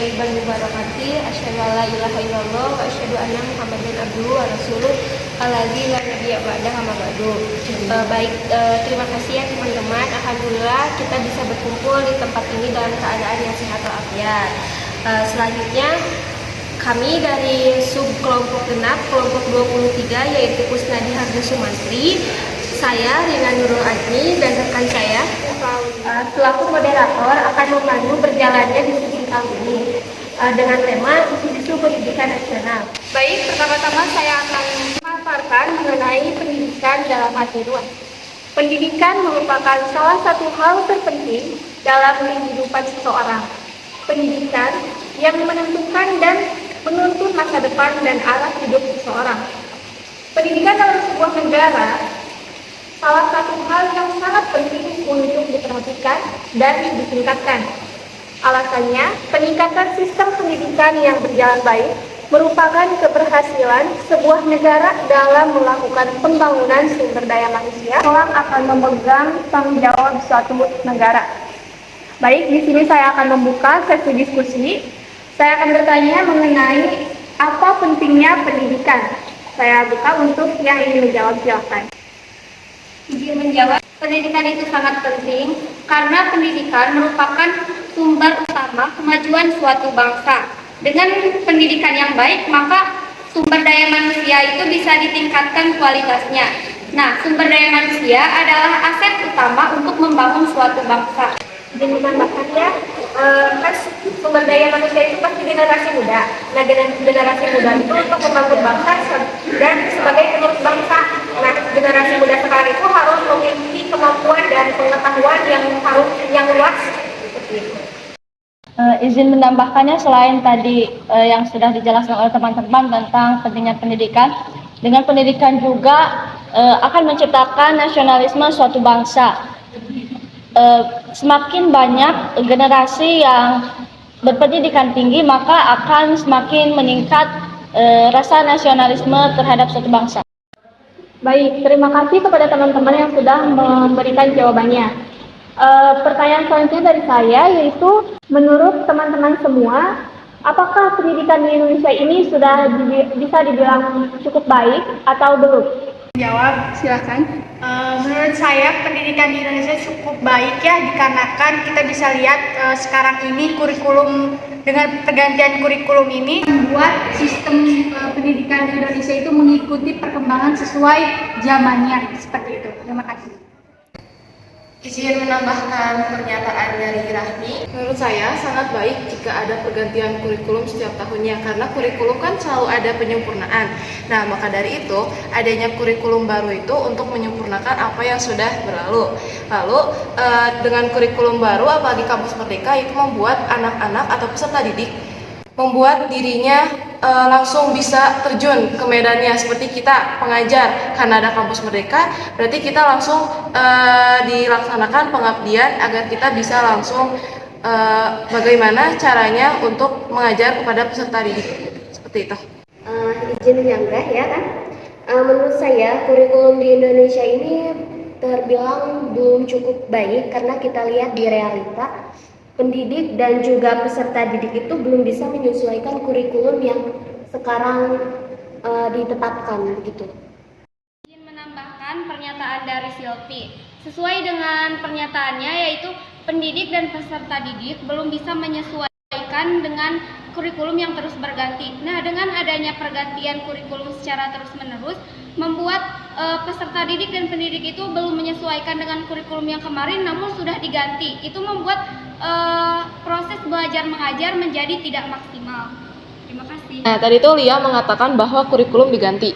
thayyiban mubarakati, asyhadu alla ilaha illallah wa asyhadu anna Muhammadan abduhu wa rasuluh alladzi la nabiyya ba'dahu amma ba'du. Terima kasih ya teman-teman. Alhamdulillah kita bisa berkumpul di tempat ini dalam keadaan yang sehat walafiat. Selanjutnya kami dari sub kelompok genap kelompok 23 yaitu Kusnadi Harjo Sumantri, saya Rina Nurul Azmi dan rekan saya selaku moderator akan memandu berjalannya diskusi kali ini dengan tema isu-isu pendidikan nasional. Baik, pertama-tama saya akan memaparkan mengenai pendidikan dalam arti luas. Pendidikan merupakan salah satu hal terpenting dalam kehidupan seseorang. Pendidikan yang menentukan dan menuntun masa depan dan arah hidup seseorang. Pendidikan dalam sebuah negara salah satu hal yang sangat penting untuk diperhatikan dan ditingkatkan. Alasannya, peningkatan sistem pendidikan yang berjalan baik merupakan keberhasilan sebuah negara dalam melakukan pembangunan sumber daya manusia. Orang akan memegang tanggung jawab suatu negara. Baik, di sini saya akan membuka sesi diskusi. Saya akan bertanya mengenai apa pentingnya pendidikan. Saya buka untuk yang ingin menjawab, silakan. Izin menjawab, pendidikan itu sangat penting karena pendidikan merupakan sumber utama kemajuan suatu bangsa. Dengan pendidikan yang baik, maka sumber daya manusia itu bisa ditingkatkan kualitasnya. Nah, sumber daya manusia adalah aset utama untuk membangun suatu bangsa. Jadi menambahkan ya, sumber daya manusia itu pasti generasi muda. Nah, generasi muda itu untuk membangun bangsa dan sebagai penerus bangsa. Nah, generasi muda sekarang itu harus memiliki kemampuan dan pengetahuan yang luas. Izin menambahkannya, selain tadi yang sudah dijelaskan oleh teman-teman tentang pentingnya pendidikan, dengan pendidikan juga akan menciptakan nasionalisme suatu bangsa. Semakin banyak generasi yang berpendidikan tinggi, maka akan semakin meningkat rasa nasionalisme terhadap suatu bangsa. Baik, terima kasih kepada teman-teman yang sudah memberikan jawabannya. Pertanyaan selanjutnya dari saya yaitu, menurut teman-teman semua, apakah pendidikan di Indonesia ini sudah bisa dibilang cukup baik atau belum? Jawab, silakan. Menurut saya pendidikan di Indonesia cukup baik ya, dikarenakan kita bisa lihat sekarang ini kurikulum, dengan pergantian kurikulum ini membuat sistem pendidikan di Indonesia itu mengikuti perkembangan sesuai zamannya, seperti itu. Terima kasih. Izin menambahkan pernyataan dari Rahmi. Menurut saya sangat baik jika ada pergantian kurikulum setiap tahunnya, karena kurikulum kan selalu ada penyempurnaan. Nah, maka dari itu adanya kurikulum baru itu untuk menyempurnakan apa yang sudah berlalu. Lalu dengan kurikulum baru, apalagi Kampus Merdeka, itu membuat anak-anak atau peserta didik membuat dirinya langsung bisa terjun ke medannya, seperti kita pengajar. Karena ada Kampus Merdeka, berarti kita langsung dilaksanakan pengabdian agar kita bisa langsung bagaimana caranya untuk mengajar kepada peserta didik, seperti itu. Izin menyanggah ya kan. Menurut saya kurikulum di Indonesia ini terbilang belum cukup baik karena kita lihat di realita pendidik dan juga peserta didik itu belum bisa menyesuaikan kurikulum yang sekarang ditetapkan begitu. Ingin menambahkan pernyataan dari Silvi. Sesuai dengan pernyataannya, yaitu pendidik dan peserta didik belum bisa menyesuaikan dengan kurikulum yang terus berganti. Nah, dengan adanya pergantian kurikulum secara terus-menerus, membuat peserta didik dan pendidik itu belum menyesuaikan dengan kurikulum yang kemarin, namun sudah diganti. Itu membuat proses belajar mengajar menjadi tidak maksimal. Terima kasih. Nah, tadi itu Lia mengatakan bahwa kurikulum diganti.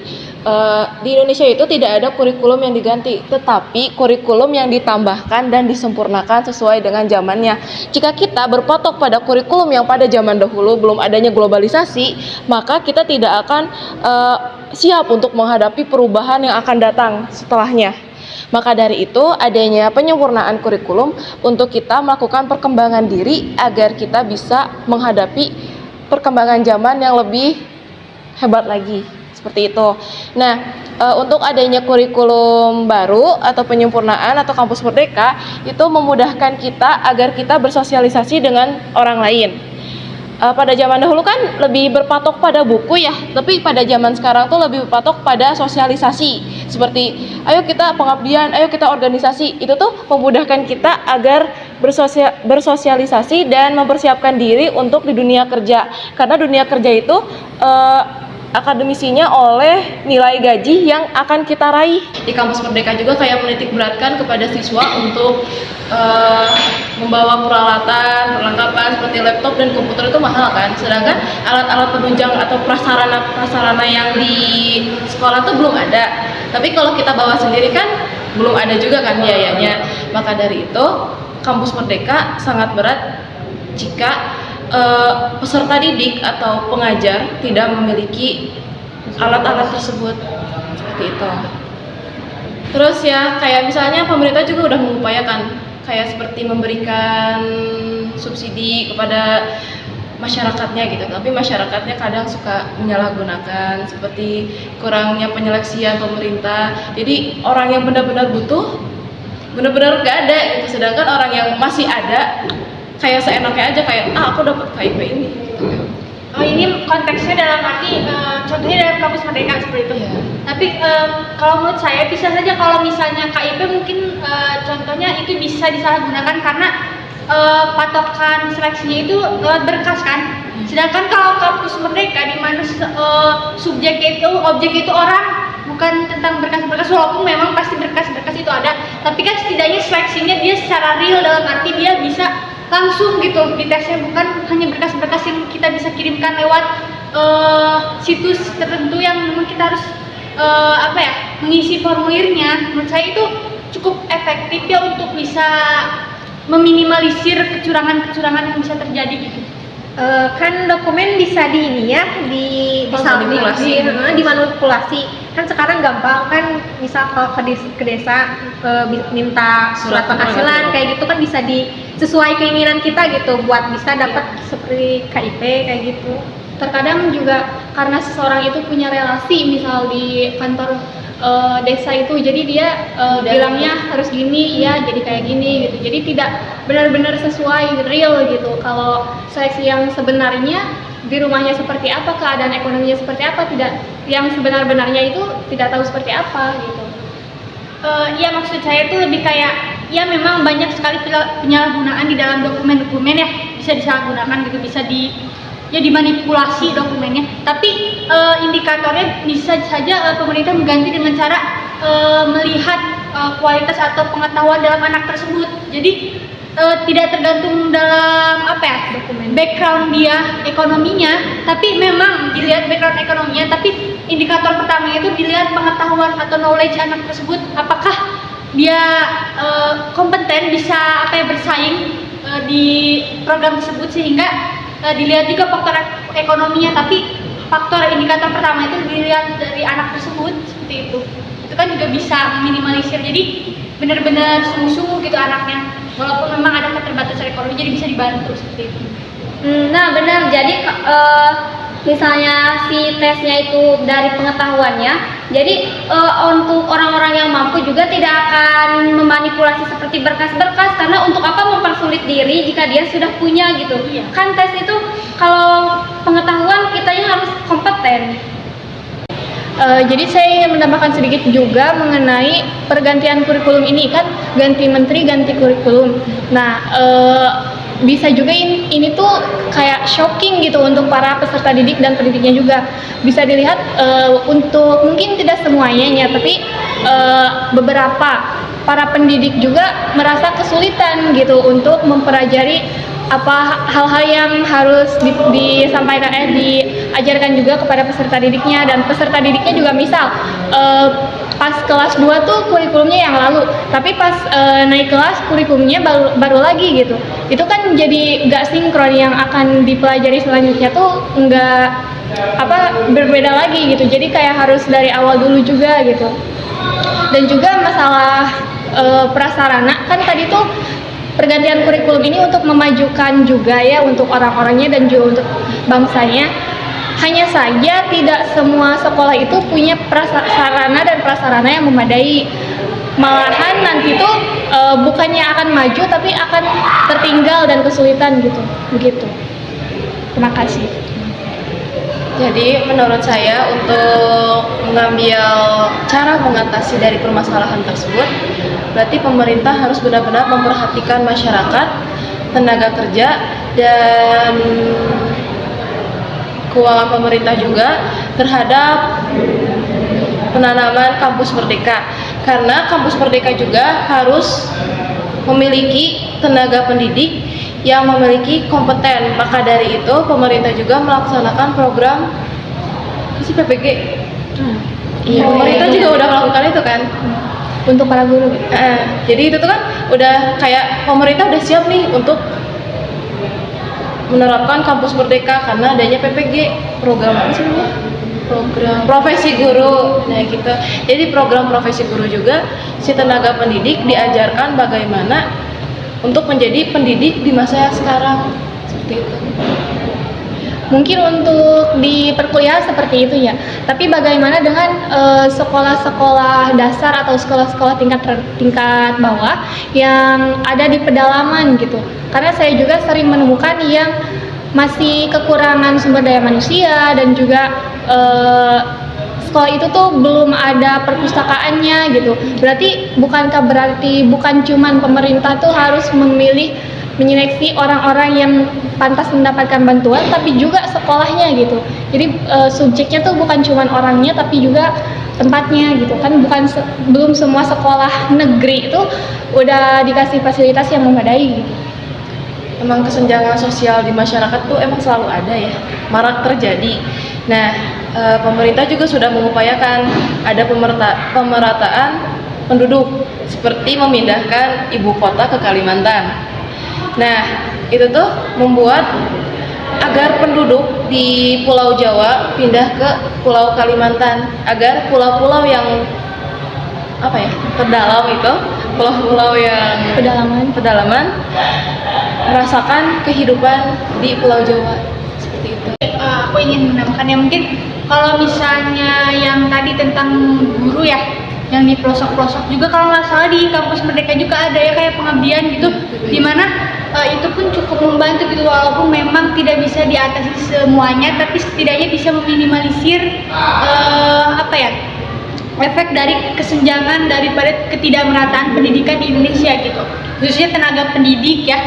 Di Indonesia itu tidak ada kurikulum yang diganti, tetapi kurikulum yang ditambahkan dan disempurnakan sesuai dengan zamannya. Jika kita berpatok pada kurikulum yang pada zaman dahulu belum adanya globalisasi, maka kita tidak akan siap untuk menghadapi perubahan yang akan datang setelahnya. Maka dari itu adanya penyempurnaan kurikulum untuk kita melakukan perkembangan diri agar kita bisa menghadapi perkembangan zaman yang lebih hebat lagi, seperti itu. Nah, untuk adanya kurikulum baru atau penyempurnaan atau Kampus Merdeka itu memudahkan kita agar kita bersosialisasi dengan orang lain. pada zaman dahulu kan lebih berpatok pada buku ya, tapi pada zaman sekarang tuh lebih berpatok pada sosialisasi. Seperti ayo kita pengabdian, ayo kita organisasi. Itu tuh memudahkan kita agar bersosialisasi dan mempersiapkan diri untuk di dunia kerja. Karena dunia kerja itu akademisinya oleh nilai gaji yang akan kita raih. Di kampus Merdeka juga kayak menitik beratkan kepada siswa untuk membawa perlengkapan seperti laptop dan komputer itu mahal kan. Sedangkan alat-alat penunjang atau prasarana yang di sekolah tuh belum ada. Tapi kalau kita bawa sendiri kan belum ada juga kan biayanya. Maka dari itu kampus Merdeka sangat berat jika peserta didik atau pengajar tidak memiliki alat-alat tersebut, seperti itu. Terus ya kayak misalnya pemerintah juga udah mengupayakan kayak seperti memberikan subsidi kepada masyarakatnya gitu, tapi masyarakatnya kadang suka menyalahgunakan, seperti kurangnya penyeleksian pemerintah. Jadi orang yang benar-benar butuh benar-benar gak ada gitu, sedangkan orang yang masih ada kayak seenaknya aja, kayak aku dapat KIP ini gitu. Oh, ini konteksnya dalam arti contohnya dalam kampus Merdeka seperti itu. Iya. Tapi kalau menurut saya bisa saja kalau misalnya KIP mungkin contohnya itu bisa disalahgunakan karena patokan seleksinya itu lewat berkas kan. Sedangkan kalau kampus Merdeka di mana objek itu orang, bukan tentang berkas-berkas, walaupun memang pasti berkas-berkas itu ada, tapi kan setidaknya seleksinya dia secara real, dalam arti dia bisa langsung gitu di tesnya, bukan hanya berkas-berkas yang kita bisa kirimkan lewat situs tertentu yang memang kita harus mengisi formulirnya. Menurut saya itu cukup efektif ya untuk bisa meminimalisir kecurangan-kecurangan yang bisa terjadi gitu. Kan dokumen bisa dimanipulasi. Kan sekarang gampang kan, misal kalau ke desa minta surat penghasilan kayak gitu kan bisa sesuai keinginan kita gitu buat bisa dapat seperti KIP kayak gitu. Terkadang juga karena seseorang itu punya relasi misal di kantor desa itu, jadi dia bilangnya harus gini, ya jadi kayak gini gitu. Jadi tidak benar-benar sesuai real gitu. Kalau seleksi yang sebenarnya di rumahnya seperti apa, keadaan ekonominya seperti apa, tidak, yang sebenar-benarnya itu tidak tahu seperti apa gitu. Ya maksud saya itu lebih kayak ya memang banyak sekali penyalahgunaan di dalam dokumen-dokumen ya, bisa disalahgunakan gitu, bisa dimanipulasi dokumennya. Tapi indikatornya bisa saja pemerintah mengganti dengan cara melihat kualitas atau pengetahuan dalam anak tersebut. Jadi tidak tergantung dalam dokumen background dia ekonominya, tapi memang dilihat background ekonominya, tapi indikator pertama itu dilihat pengetahuan atau knowledge anak tersebut, apakah dia kompeten bisa bersaing di program tersebut, sehingga dilihat juga faktor ekonominya, tapi faktor indikator pertama itu dilihat dari anak tersebut, seperti itu. Itu kan juga bisa meminimalisir, jadi benar-benar sungguh-sungguh gitu anaknya, walaupun memang ada keterbatasan ekonomi, jadi bisa dibantu seperti itu. Nah benar, jadi misalnya si tesnya itu dari pengetahuannya, jadi untuk orang-orang yang mampu juga tidak akan memanipulasi seperti berkas-berkas, karena untuk apa mempersulit diri jika dia sudah punya gitu. Iya. Kan tes itu kalau pengetahuan kitanya harus kompeten. Jadi saya ingin menambahkan sedikit juga mengenai pergantian kurikulum ini, kan ganti menteri, ganti kurikulum. Nah, bisa juga ini tuh kayak shocking gitu untuk para peserta didik dan pendidiknya juga. Bisa dilihat untuk mungkin tidak semuanya, tapi beberapa para pendidik juga merasa kesulitan gitu untuk mempelajari hal-hal yang harus diajarkan juga kepada peserta didiknya, dan peserta didiknya juga misal pas kelas 2 tuh kurikulumnya yang lalu, tapi pas naik kelas kurikulumnya baru lagi gitu. Itu kan jadi nggak sinkron, yang akan dipelajari selanjutnya tuh nggak berbeda lagi gitu. Jadi kayak harus dari awal dulu juga gitu. Dan juga masalah prasarana, kan tadi tuh pergantian kurikulum ini untuk memajukan juga ya untuk orang-orangnya dan juga untuk bangsanya. Hanya saja tidak semua sekolah itu punya sarana dan prasarana yang memadai. Malahan nanti tuh bukannya akan maju tapi akan tertinggal dan kesulitan gitu. Begitu. Terima kasih. Jadi menurut saya untuk mengambil cara mengatasi dari permasalahan tersebut, berarti pemerintah harus benar-benar memperhatikan masyarakat, tenaga kerja, dan keuangan pemerintah juga terhadap penanaman kampus merdeka. Karena kampus merdeka juga harus memiliki tenaga pendidik yang memiliki kompeten. Maka dari itu pemerintah juga melaksanakan program PPG. Iya, pemerintah juga udah melakukan itu kan Untuk para guru. jadi itu tuh kan udah kayak pemerintah udah siap nih untuk menerapkan kampus merdeka karena adanya PPG, program apa sih namanya? Program profesi guru. Nah gitu. Jadi program profesi guru juga si tenaga pendidik diajarkan bagaimana untuk menjadi pendidik di masa yang sekarang, seperti itu. Mungkin untuk di perkuliahan seperti itu ya. Tapi bagaimana dengan sekolah-sekolah dasar atau sekolah-sekolah tingkat bawah yang ada di pedalaman gitu? Karena saya juga sering menemukan yang masih kekurangan sumber daya manusia dan juga sekolah itu tuh belum ada perpustakaannya gitu. Berarti bukan cuman pemerintah tuh harus menyeleksi orang-orang yang pantas mendapatkan bantuan, tapi juga sekolahnya gitu. Jadi subjeknya tuh bukan cuman orangnya, tapi juga tempatnya gitu kan. Belum semua sekolah negeri itu udah dikasih fasilitas yang memadai gitu. Emang kesenjangan sosial di masyarakat tuh emang selalu ada ya, marak terjadi. Nah, pemerintah juga sudah mengupayakan ada pemerataan penduduk seperti memindahkan ibu kota ke Kalimantan. Nah, itu tuh membuat agar penduduk di Pulau Jawa pindah ke Pulau Kalimantan, agar pulau-pulau yang terdalam itu, pulau-pulau yang pedalaman merasakan kehidupan di Pulau Jawa, seperti itu. Aku ingin menambahkannya, mungkin kalau misalnya yang tadi tentang guru ya, yang di pelosok-pelosok juga, kalau nggak salah di kampus Merdeka juga ada ya kayak pengabdian gitu, dimana itu pun cukup membantu gitu, walaupun memang tidak bisa diatasi semuanya, tapi setidaknya bisa meminimalisir efek dari kesenjangan daripada ketidakmerataan pendidikan di Indonesia gitu, khususnya tenaga pendidik ya.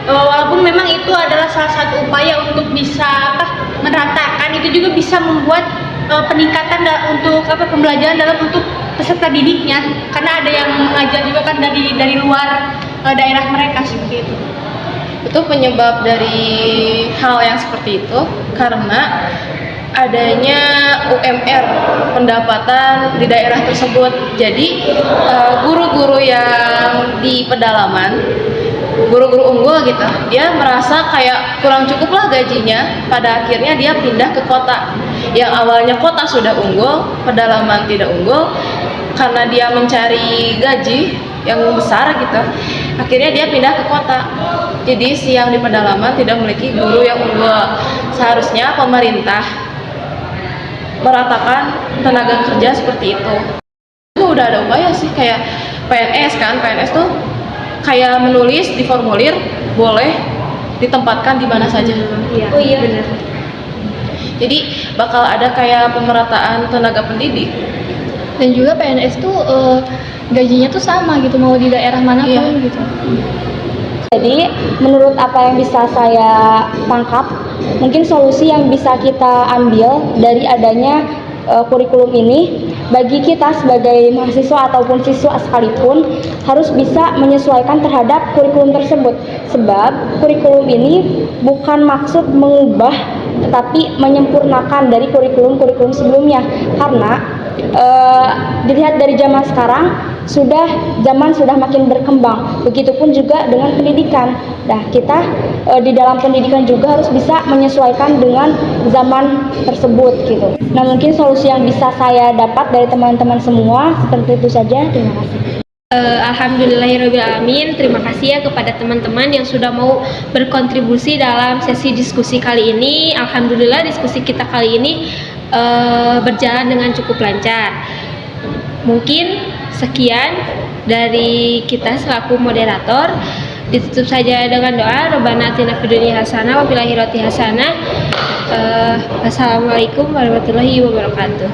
Walaupun memang itu adalah salah satu upaya untuk bisa meratakan, itu juga bisa membuat peningkatan untuk pembelajaran dalam untuk peserta didiknya, karena ada yang mengajar juga kan dari luar daerah mereka, seperti itu. Itu penyebab dari hal yang seperti itu karena adanya UMR, pendapatan di daerah tersebut. Jadi guru-guru yang di pedalaman, guru-guru unggul gitu, dia merasa kayak kurang cukup lah gajinya, pada akhirnya dia pindah ke kota. Yang awalnya kota sudah unggul, pedalaman tidak unggul, karena dia mencari gaji yang besar gitu, akhirnya dia pindah ke kota. Jadi si yang di pedalaman tidak memiliki guru yang unggul. Seharusnya pemerintah meratakan tenaga kerja seperti itu. Itu udah ada upaya sih, kayak PNS kan, PNS tuh kayak menulis di formulir boleh ditempatkan di mana saja. Oh iya benar. Jadi bakal ada kayak pemerataan tenaga pendidik. Dan juga PNS tuh gajinya tuh sama gitu, mau di daerah manapun gitu. Jadi menurut apa yang bisa saya tangkap, mungkin solusi yang bisa kita ambil dari adanya kurikulum ini, bagi kita sebagai mahasiswa ataupun siswa sekalipun harus bisa menyesuaikan terhadap kurikulum tersebut. Sebab kurikulum ini bukan maksud mengubah, tetapi menyempurnakan dari kurikulum-kurikulum sebelumnya. Karena dilihat dari zaman sekarang, zaman sudah makin berkembang. Begitupun juga dengan pendidikan. Nah, kita di dalam pendidikan juga harus bisa menyesuaikan dengan zaman tersebut gitu. Nah, mungkin solusi yang bisa saya dapat dari teman-teman semua seperti itu saja. Terima kasih. Alhamdulillahirrahmanirrahim. Terima kasih ya kepada teman-teman yang sudah mau berkontribusi dalam sesi diskusi kali ini. Alhamdulillah diskusi kita kali ini berjalan dengan cukup lancar. Mungkin sekian dari kita selaku moderator. Ditutup saja dengan doa, Rabbana atina fid dunya hasanah wa fil akhirati hasanah. Assalamualaikum warahmatullahi wabarakatuh.